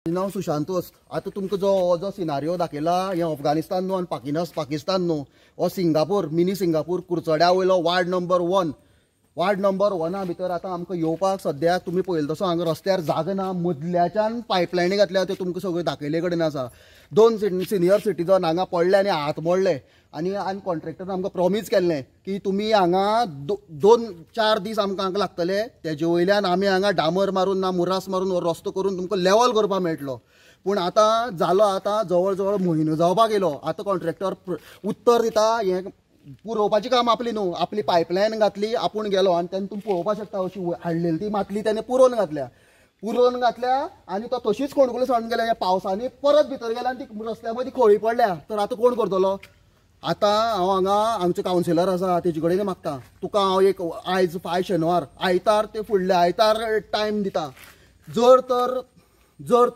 नाव सुशांतोस. आता तुमकां जो सिनारिओ दाखयला हे अफगानिस्तान न्हू आनी पाकिस्तान न्हू, हो सिंगापूर मिनी सिंगापूर कुर्चड्या वयलो वार्ड नंबर 1. वार्ड नंबर 1 भितर आतां आमकां येवपाक सद्याक तुमी पळयलो तसो हांगा रस्त्यार जागा ना. मदल्याच्यान पायपलायनी घातल्या त्यो तुमकां सगळ्यो दाखयले कडेन आसा. 2 सिनियर सिटीजन हांगा पडले आनी हात मोडले आनी कॉन्ट्रॅक्टरान आमकां प्रॉमीस केल्लें की तुमी हांगा 2-4 दीस आमकां हांगा लागतले, तेजे वयल्यान आमी हांगा डामर मारून ना मुरास मारून हो रस्तो करून तुमकां लेवल करपाक मेळटलो. पूण आतां जालो, आतां जवळ जवळ म्हयनो जावपाक येयलो. आतां कॉन्ट्रॅक्टर उत्तर दिता हें पुरोवपाची काम आपली न्हू, आपली पायपलायन घातली आपूण गेलो आनी तेन्ना तुमी पळोवपाक शकता अशी हाडलेली ती मातली तेणे पुरोवन घातल्या आनी तो तशीच कोणकुलो सण गेल्या. ह्या पावसांनी परत भितर गेल्या आनी ती रस्त्या मदीं खळी पडल्या. तर आतां कोण करतलो? आतां हांव हांगा आमचो कावन्सिलर आसा तेजे कडेन मागता, तुका हांव एक आयज 5 शेनवार आयतार ते फुडले आयतार टायम दिता. जर तर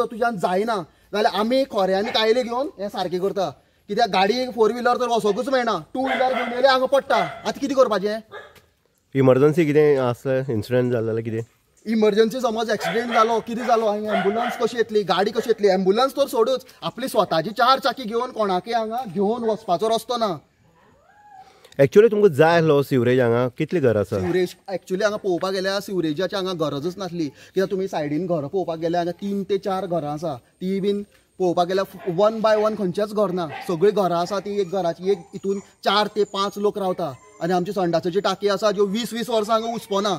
तुज्यान जायना जाल्यार आमी खोऱ्यांनी कायले घेवन हें सारकें करता. कित्याक गाडी 4 व्हिलर तर वसोंकूच मेळना, 2 व्हिलर घेवन येयले हांगा पडटा. आतां कितें करपाचें? इमर्जन्सी कितें आसलें, इन्सिडंट जालो जाल्यार कितें? इमर्जन्सी समज एक्सिडेंट जालो, कितें जालो, हांगा एम्बुलन्स कशी येतली, गाडी कशी येतली? एम्बुलन्स तर सोडूच, आपली स्वताची 4 चाकी घेवन कोणाकय हांगा घेवन वचपाचो रस्तो ना. एक्चुअली तुमकां जाय आसलो सिवरेज हांगा कितली घर आसा? सिवरेज एक्चुअली हांगा पळोवपाक गेल्यार सिवरेजाची हांगा गरजच नासली. कित्याक तुमी सायडीन घरां पळोवपाक गेल्यार हांगा 3 ते 4 घरां आसा. ती बीन पळोवपाक गेल्यार 1 बाय 1 खंयचेच घर ना. सगळीं घरां आसा ती एक घराची एक हितून 4 ते 5 लोक रावता. आनी आमची संडासाची टाकी आसा ज्यो 20-20 वर्सां हांगा हुस्पना.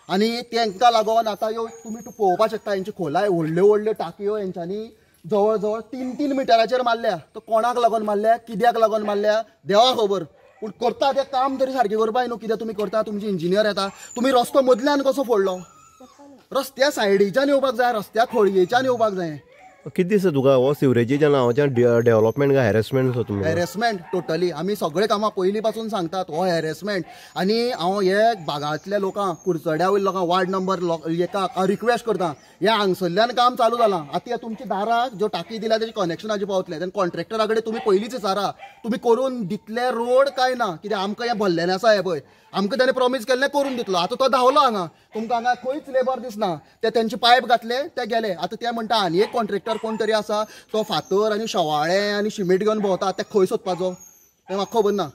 आनी तांकां लागून आतां ह्यो तुमी पळोवपाक शकता हेंची खोलाय व्हडल्यो व्हडल्यो टाकयो हेंच्यांनी जवळ जवळ 3-3 मिटराचेर मारल्या. तो कोणाक लागून मारल्या, कित्याक लागून मारल्या देवा खबर. पूण करता तें काम तरी सारकें करपाक न्हू. कित्याक तुमी करता, तुमचे इंजिनियर येता, तुमी रस्तो मदल्यान कसो फोडलो? रस्त्या सायडीच्यान येवपाक जाय, रस्त्या खोळयेच्यान येवपाक जाय. कितें दिसता तुका हो सिवरेजीच्या नांवाच्यान डेव्हलपमेंट काय हॅरेसमेंट आसा? तुमी हॅरेसमेंट टोटली. आमी सगळे कामां पयलीं पासून सांगतात हो हॅरेसमेंट. आनी हांव हे भागांतल्या लोकांक, कुर्चड्या वयल्या लोकांक, वार्ड नंबर एका रिक्वेस्ट करता, हे हांगसरल्यान काम चालू जालां. आतां तुमच्या दाराक ज्यो टाकी दिल्या तेजे कनेक्शनाचे पावतले. तेन्ना कॉन्ट्रॅक्टरा कडेन तुमी पयलींच विचारा, तुमी करून दितले रोड काय ना. कित्याक आमकां हें भरलेलें आसा हें पळय, आमकां ताणें प्रॉमीस केल्लें करून दितलो. आतां तो धांवलो हांगा, तुमकां हांगा खंयच लेबर दिसना. ते तेंचे पायप घातले ते गेले. आतां ते म्हणटा आनी एक कॉन्ट्रॅक्टर कोण तरी आसा, तो फातर आनी शवाळें आनी सिमेंट घेवन भोंवता, ते खंय सोदपाचो तें म्हाका खबर ना.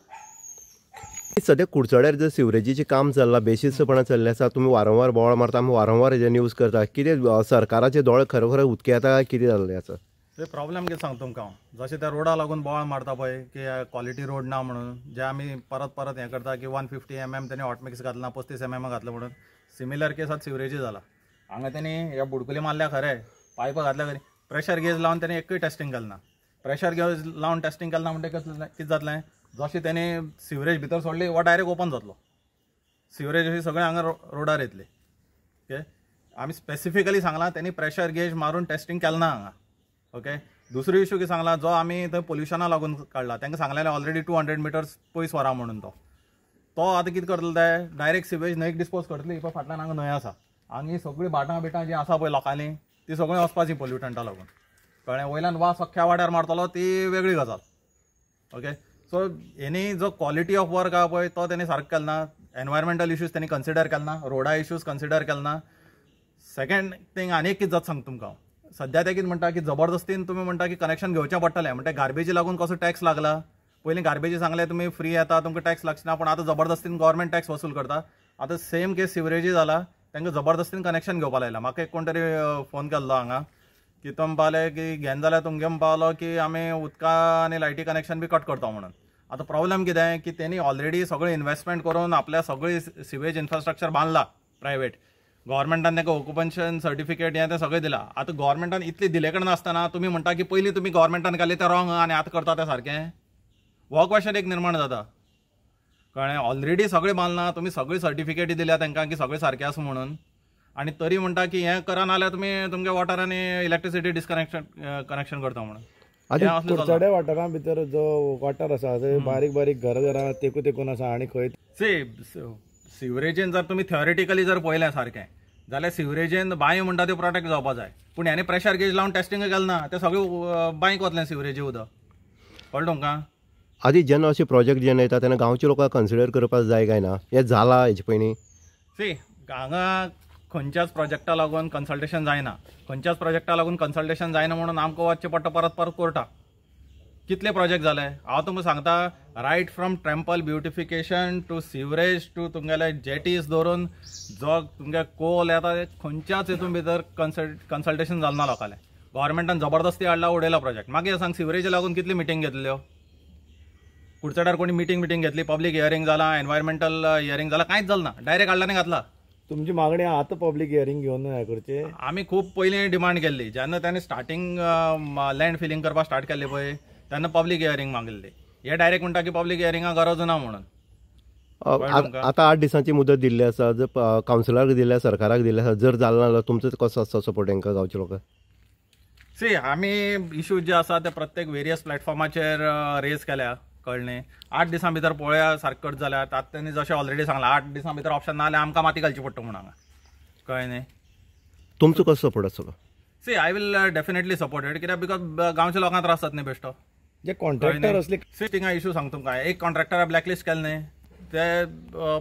सद्या कुर्चड्यार जर सिवरेजीचें काम चल्लां, बेशिस्तपणान चल्लें आसा, तुमी वारंवार बोवाळ मारता, आमी वारंवार हेजे न्यूज करता, कितें सरकाराचे दोळे खरें उदके येता काय कितें जाल्लें आसा? ते प्रॉब्लेम कितें सांगता तुमकां हांव, जशें त्या रोडा लागून बोवाळ मारता पळय की क्वॉलिटी रोड ना म्हणून, जे आमी परत हें करता की 150 mm तेणी हॉट मिक्स घातला, 35 mm घातलं म्हणून. सिमिलर केस आतां सिवरेजी जाला. हांगा तेणी ह्या बुडकुली मारल्या खरें, पायप घातल्या खरी, प्रेशर गेज लावन तेणी एकूय टेस्टिंग केलें ना. प्रेशर गेज लावन टेस्टिंग केलें ना म्हणटकीर कितें जातलें, जशें तेणी सिवरेज भितर सोडली वो डायरेक्ट ओपन जातलो. सिवरेज अशी सगळें हांगा रोडार येतली. ओके, आमी स्पेसिफिकली सांगलां तेणी प्रेशर गेज मारून टेस्टिंग केलें ना हांगा. ओके, दुसरो इशू कितें सांगला, जो आमी थंय पोल्युशना लागून काडला, तांकां सांगलेलें ऑलरेडी 200 मिटर्स पयस व्हरा म्हणून. तो आतां कितें करतलो, ते डायरेक्ट सिवेज न्हंयक डिस्पोज करतली. पळय फाटल्यान हांगा न्हंय आसा, हांगा सगळीं भाटां बिटां जीं आसा पळय लोकांनी, ती सगळीं वचपाची पोल्युटंटा लागून. कळ्ळें? वयल्यान वास अख्ख्या वाड्यार मारतलो, ती वेगळी गजाल. ओके, सो हेणी जो क्वॉलिटी ऑफ वर्क आहा पळय तो तेणी सारको केलो ना. एनवायरमेंटल इश्यूज तेणी कन्सिडर केलो ना, रोडा इश्यूज कन्सिडर केलो ना. सेकंड थिंग आनी एक कितें जाता सांगता तुमकां, सद्या ते कितें म्हणटा की जबरदस्तीन तुमी म्हणटा की कनेक्शन घेवचें पडटलें. म्हणटा गार्बेजी लागून कसो टॅक्स लागला, पयलीं गार्बेजी सांगलें तुमी फ्री येता, तुमकां टॅक्स लागचना, पूण आतां जबरदस्तीन गव्हर्मेंट टॅक्स वसूल करता. आतां सेम केस सिवरेजी जाला, तांकां जबरदस्तीन कनेक्शन घेवपा लायला. म्हाका एक कोण तरी फोन केल्लो हांगा की तो म्हणपाले की घेन जाल्यार तुमगे म्हणपालो की आमी उदका आनी लायटी कनेक्शन बी कट करता म्हणून. आतां प्रॉब्लेम कितें की तेणी ऑलरेडी सगळें इन्वेस्टमेंट करून आपल्या सगळी सिवेज इन्फ्रास्ट्रक्चर बांदला प्रायवेट. गव्हर्मेंटान तांकां ऑक्युपेशन सर्टिफिकेट हें तें सगळें दिलां. आतां गव्हर्मेंटान इतली दिले कडेन नासतना तुमी म्हणटा की पयलीं तुमी गव्हर्मेंटान केलें तें रॉंग आनी आतां करता तें सारकें, हो क्वेश्चन एक निर्माण जाता. कळ्ळें? ऑलरेडी सगळें बांदलां, तुमी सगळी सर्टिफिकेटी दिल्या तांकां की सगळें सारकें आसा म्हणून, आनी तरी म्हणटा की हें करा नाल्यार तुमी तुमगे वॉटर आनी इलेक्ट्रिसिटी कनेक्शन करता म्हणून. कुर्चड्या वाठारा भितर जो वाठार आसा थंय बारीक बारीक घरां तेकून आसा आनी खंय सिवरेजीन जर तुमी थियोरिटिकली जर पळयलें सारकें जाल्यार सिवरेजीन बांयो म्हणटा त्यो प्रोटेक्ट जावपा जाय. पूण हेणी प्रेशर गेज लावन टेस्टिंग केलें ना, तें सगळें बांयक वतलें सिवरेजी उदक. कळ्ळें तुमकां? आदी जेन्ना अशे प्रोजेक्ट जेन्ना येता तेन्ना गांवच्या लोकांक कन्सिडर करपाक जाय काय ना, हें जालां हेजे पयलीं? हांगा खंयच्याच प्रोजेक्टा लागून कन्सल्टेशन जायना, खंयच्याच प्रोजेक्टा लागून कन्सल्टेशन जायना म्हणून आमकां वचचें पडटा परत कोर्टाक. कितले प्रोजेक्ट जाले हांव तुमकां सांगता, right from temple beautification to sewerage to तुमगेले जेटीज धरून जो तुमगे कोल येता खंयच्याच हितून भितर कन्सल्टेशन जालें ना लोकांले. गव्हर्मेंटान जबरदस्ती हाडला, उडयला प्रोजेक्ट. मागीर सांग सिवरेज लागून कितली मिटींग घेतल्यो, कुडचड्यार कोणी मिटींग घेतली, पब्लीक हियरिंग जाला, एनवायरमेंटल हियरिंग जाला, कांयच जालें ना, डायरेक्ट हाडला आनी घातला. तुमची मागणी आतां पब्लीक हियरिंग घेवन हें करचे? आमी खूब पयलीं डिमांड केल्ली, जेन्ना ताणें स्टार्टींग लँड फिलींग करपाक स्टार्ट केल्ली पळय तेन्ना पब्लीक हियरिंग मागिल्ली. हे डायरेक्ट म्हणटा की पब्लीक हियरिंगाक गरज ना म्हणून. आता 8 दिसांची मुदत दिल्ली आसा, जर कावन्सिलराक दिल्या, सरकाराक दिल्या आसा, जर जालें ना तुमचो कसो आसता सपोर्ट हांकां गांवच्या लोकांक? सी आमी इश्यूज जे आसा ते प्रत्येक वेरियस प्लॅटफॉर्माचेर रेज केल्या, कळ्ळें. 8 दिसां भितर पळोवया सारकें करत जाल्यार. तांणी जशें ऑलरेडी सांगलां 8 दिसां भितर ऑप्शन ना जाल्यार आमकां माती घालची पडटा म्हणून हांगा, कळ्ळें न्ही. तुमचो कसो सपोर्ट आसतलो? See I will definitely support it, कित्याक बिकॉज गांवच्या लोकांक त्रास जाता न्ही बेश्टो. जे कॉन्ट्रॅक्टर असले सी थिंगा इश्यू सांगता तुमकां, एक कॉन्ट्रॅक्टरा ब्लॅकलिस्ट केलें न्ही, ते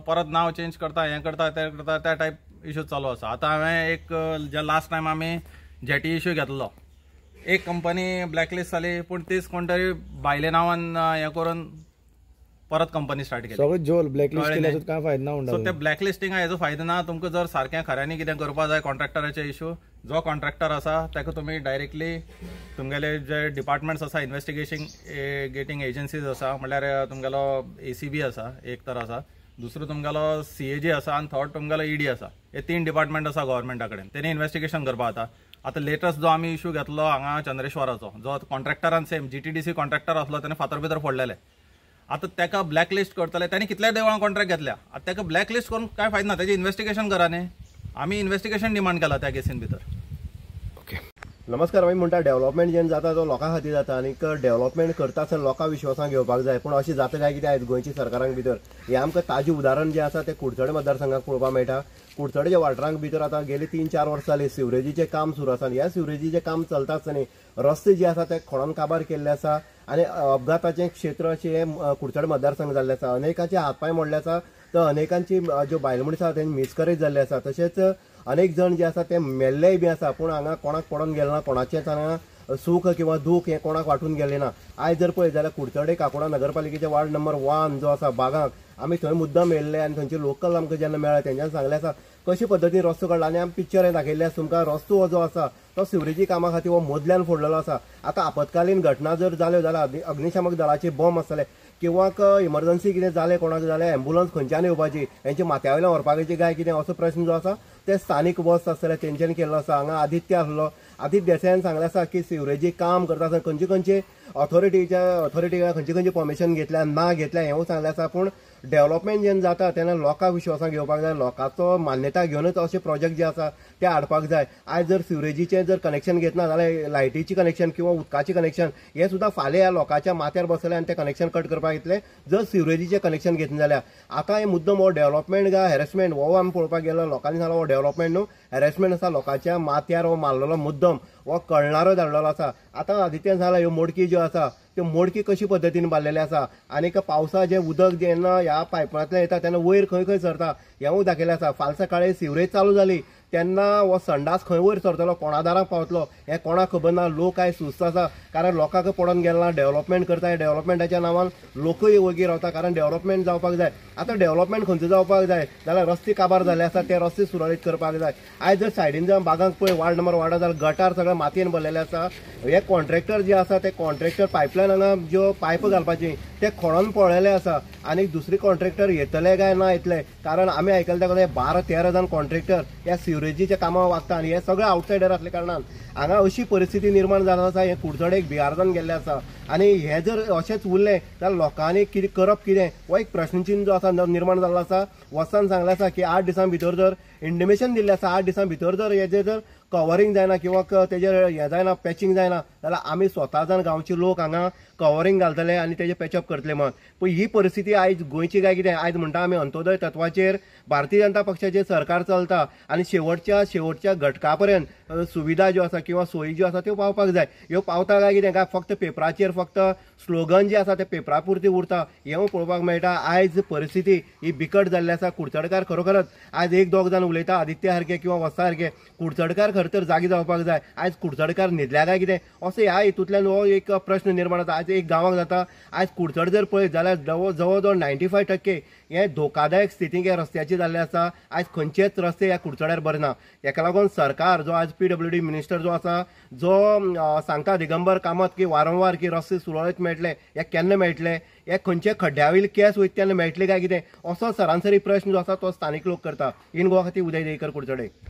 परत नांव चेंज करता, हें करता तें करता, त्या टायप इश्यूज चालू आसा. आतां हांवें एक जे लास्ट टायम आमी जेटी इश्यू घेतलो, एक कंपनी ब्लॅकलिस्ट जाली, पूण तीच कोण तरी भायले नांवान हें करून परत कंपनी स्टार्ट केली. सगळें जोल ब्लॅकलिस्ट केल्याचो कांय फायदो ना म्हणटा. सो ते ब्लॅकलिस्टिंगा हेजो फायदो ना. तुमकां जर सारकें खऱ्यांनी कितें करपा जाय कॉन्ट्रॅक्टराचे इश्यू, जो कॉन्ट्रॅक्टर आसा ताका तुमी डायरेक्टली तुमगेले जे डिपार्टमेंट्स आसा, इन्व्हेस्टिगेटिंग एजन्सीज आसा, म्हणल्यार तुमगेलो ACB आसा एक तर आसा, दुसरो तुमगेलो CAG आसा, आनी थर्ड तुमगेलो ED आसा. हे 3 डिपार्टमेंट आसा गव्हर्मेंटा कडेन, तेणी इन्व्हेस्टिगेशन करपा जाता. आतां लेटस्ट जो आमी इश्यू घेतलो हांगा चंद्रेश्वराचो, जो कॉन्ट्रॅक्टरान सेम GTDC कॉन्ट्रॅक्टर आसलो, ताणें फातर भितर फोडलेले. आतां ताका ब्लॅकलिस्ट करतले, तांणी कितल्या देवळां कॉन्ट्रॅक्ट घेतल्या. आतां ताका ब्लॅकलिस्ट करून काय फायदो ना, ताजें इन्व्हेस्टिगेशन करा न्ही. आमी इन्व्हेस्टिगेशन डिमांड केला त्या केसीन भितर. ओके, नमस्कार. आमी म्हणटा डेव्हलपमेंट जेन्ना जाता तो लोकां खातीर जाता, आनी डेव्हलपमेंट करता आसतना लोकां विश्वासान घेवपाक जाय. पूण अशें जाता काय कितें आयज गोंयच्या सरकारांक भितर हें आमकां ताजें उदाहरण जें आसा तें कुडचडे मतदारसंघाक पळोवपाक मेळटा. कुडचड्याच्या वाठारांक भितर आतां गेली 3-4 वर्सां जालीं सिवरेजीचें काम सुरू आसा. ह्या सिवरेजीचें काम चलता आसतना रस्ते जे आसा ते खोडून काबार केल्ले आसा, आनी अपघाताचें क्षेत्र अशें कुडचडे मतदारसंघ जाल्लें आसा. अनेकांचे हातपाय मोडले आसा, तर अनेकांची ज्यो बायल मनीस आसा तेंची मिसकरेज जाल्ली आसा. तशेंच अनेक जण जे आसा ते मेल्लेय बी आसा, पूण हांगा कोणाक पडून गेले ना, कोणाचेंच हांगा सूख किंवा दूख हें कोणाक वांटून गेलें ना. आयज जर पळयत जाल्यार कुडचडे काकोडा नगरपालिकेच्या वार्ड नंबर 1 जो आसा बागांक आमी थंय मुद्दाम येयल्ले, आनी थंयचे लोकल आमकां जेन्ना मेळ्ळे तेंच्यान सांगलें आसा कशे पद्दतीन रस्तो काडला. आनी आमी पिक्चर दाखयल्लें आसा तुमकां. रस्तो हो जो आसा तो सिवरेजी कामा खातीर हो मोदल्यान फोडलेलो आसा. आतां आपतकालीन घटना जर जाल्यो जाल्यार अग्निशामक दळाचे बॉम्ब आसतले किंवा इमर्जन्सी कितें जालें कोणाक जाल्यार एम्बुलन्स खंयच्यान येवपाची, हेंची माथ्या वयल्यान व्हरपाची काय कितें असो प्रश्न जो आसा ते स्थानीक बस आसतले तेंच्यांनी केल्लो आसा. हांगा आदित्य आसलो, आदित्य देसायान सांगलें आसा की सिवरेजी काम करता आसतना खंयचे ऑथॉरिटी खंयची परमिशन घेतल्या ना घेतल्या हेंवूय सांगलें आसा. पूण डेव्हलपमेंट जेन्ना जाता तेन्ना लोकांक विश्वासान घेवपाक जाय, लोकांचो मान्यता घेवनच अशे प्रोजेक्ट जे आसा ते हाडपाक जाय. आयज जर सिवरेजीचें जर कनेक्शन घेतना जाल्यार लायटीची कनेक्शन किंवा उदकाचें कनेक्शन हें सुद्दां फाल्यां ह्या लोकांच्या माथ्यार बसतलें आनी तें कनेक्शन कट करपाक येतलें जर सिवरेजीचें कनेक्शन घेतलें जाल्यार. आतां हे मुद्दम हो डेव्हलपमेंट काय हॅरेसमेंट हो आमी पळोवपाक गेलो, लोकांनी सांगलो हो डेव्हलपमेंट न्हू हॅरेसमेंट आसा. लोकांच्या माथ्यार हो मारलेलो मुद्दम हो कळणारो धाडलेलो आसा. आतां आदित्यान सांगला ह्यो मोडकी ज्यो आसा त्यो मोडकी कशी पद्दतीन बांदलेले आसा, आनीक पावसा जें उदक जेन्ना ह्या पायपांतल्यान येता तेन्ना वयर खंय सरता हेंवूय दाखयलें आसा. फाल्यां सकाळीं सिवरेज चालू जाली तेन्ना हो संडास खंय वयर सरतलो, कोणा दाराक पावतलो हें कोणाक खबर ना. लोक आयज सुस्त आसा कारण लोकांक पडून गेले ना. डेव्हलपमेंट करता, डेव्हलपमेंटाच्या नांवान लोकूय वगीर रावता कारण डेव्हलपमेंट जावपाक जाय. आतां डेव्हलपमेंट खंयचो जावपाक जाय जाल्यार रस्ते काबार जाल्ले आसा ते रस्ते सुरळीत करपाक जाय. आयज जर सायडीन जावन बागांक पळय वार्ड नंबर वाडा जाल्यार गटार सगळे मातयेन भरलेले आसा. हे कॉन्ट्रॅक्टर जे आसा ते कॉन्ट्रॅक्टर पायपलायन हांगा ज्यो पायप घालपाची ते खोडून पळयले आसा. आनी दुसरे कॉन्ट्रॅक्टर येतले काय ना येतले कारण आमी आयकले ते 12-13 जाण कॉन्ट्रॅक्टर ह्या सिवरेजीच्या कामां वागता आनी हे सगळे आवटसायडर आसले कारणान हांगा अशी परिस्थिती निर्माण जाल्ली आसा. हे कुडचडे एक बिहारदान गेल्ले आसा आनी हे जर अशेंच उरलें जाल्यार लोकांनी कितें करप कितें हो एक प्रश्नचिन्ह जो आसा निर्माण जाल्लो आसा. वसान सांगलें आसा की 8 दिसां भितर जर इंटिमेशन दिल्लें आसा, 8 दिसां भितर जर हेजेर जर कवरिंग जायना किंवा तेजेर हें जायना पॅचिंग जायना जाल्यार आमी स्वता जावन गांवचे लोक हांगा कवरिंग घालतले आनी तेजें पॅचअप करतले म्हणून. पूण ही परिस्थिती आयज गोंयची काय कितें आयज म्हणटा आमी अंत्योदय तत्वाचेर भारतीय जनता पक्षाचें सरकार चलता आनी शेवटच्या घटका पर्यंत सुविधा ज्यो आसा किंवा सोयी ज्यो आसा त्यो पावपाक जाय. ह्यो पावता काय कितें काय फक्त पेपराचेर फक्त स्लोगन जे आसा ते पेपरा पुरती उरता हें पळोवपाक मेळटा. आयज परिस्थिती ही बिकट जाल्ली आसा. कुडचडकार खरोखरच आयज एक दोग जाण उलयता आदित्य सारके किंवा वस्ता सारके कुडचडकार खर तर जागी जावपाक जाय. आयज कुडचडकार न्हिदल्या काय कितें असो ह्या हेतूंतल्यान हो एक प्रश्न निर्माण जाता. आयज एक गांवाक जाता आयज कुडचड जर पळयत जाल्यार जवळ जवळ 95% हे धोकादायक स्थितीक ह्या रस्त्याची जाल्ले आसा. आयज खंयचेच रस्ते ह्या कुडचड्यार बरे ना. हेका लागून सरकार जो आज PWD मिनिस्टर जो आसा जो सांगता दिगंबर कामत की वारंवार की रस्ते सुरळीत मेळटले हे केन्ना मेळटले हे खंयचे खड्ड्यावयले केस वयत तेन्ना मेळटले काय कितें असो सरासरी प्रश्न जो आसा तो स्थानीक लोक करता. इन गोवा खातीर उदय देयकर कुडचडे.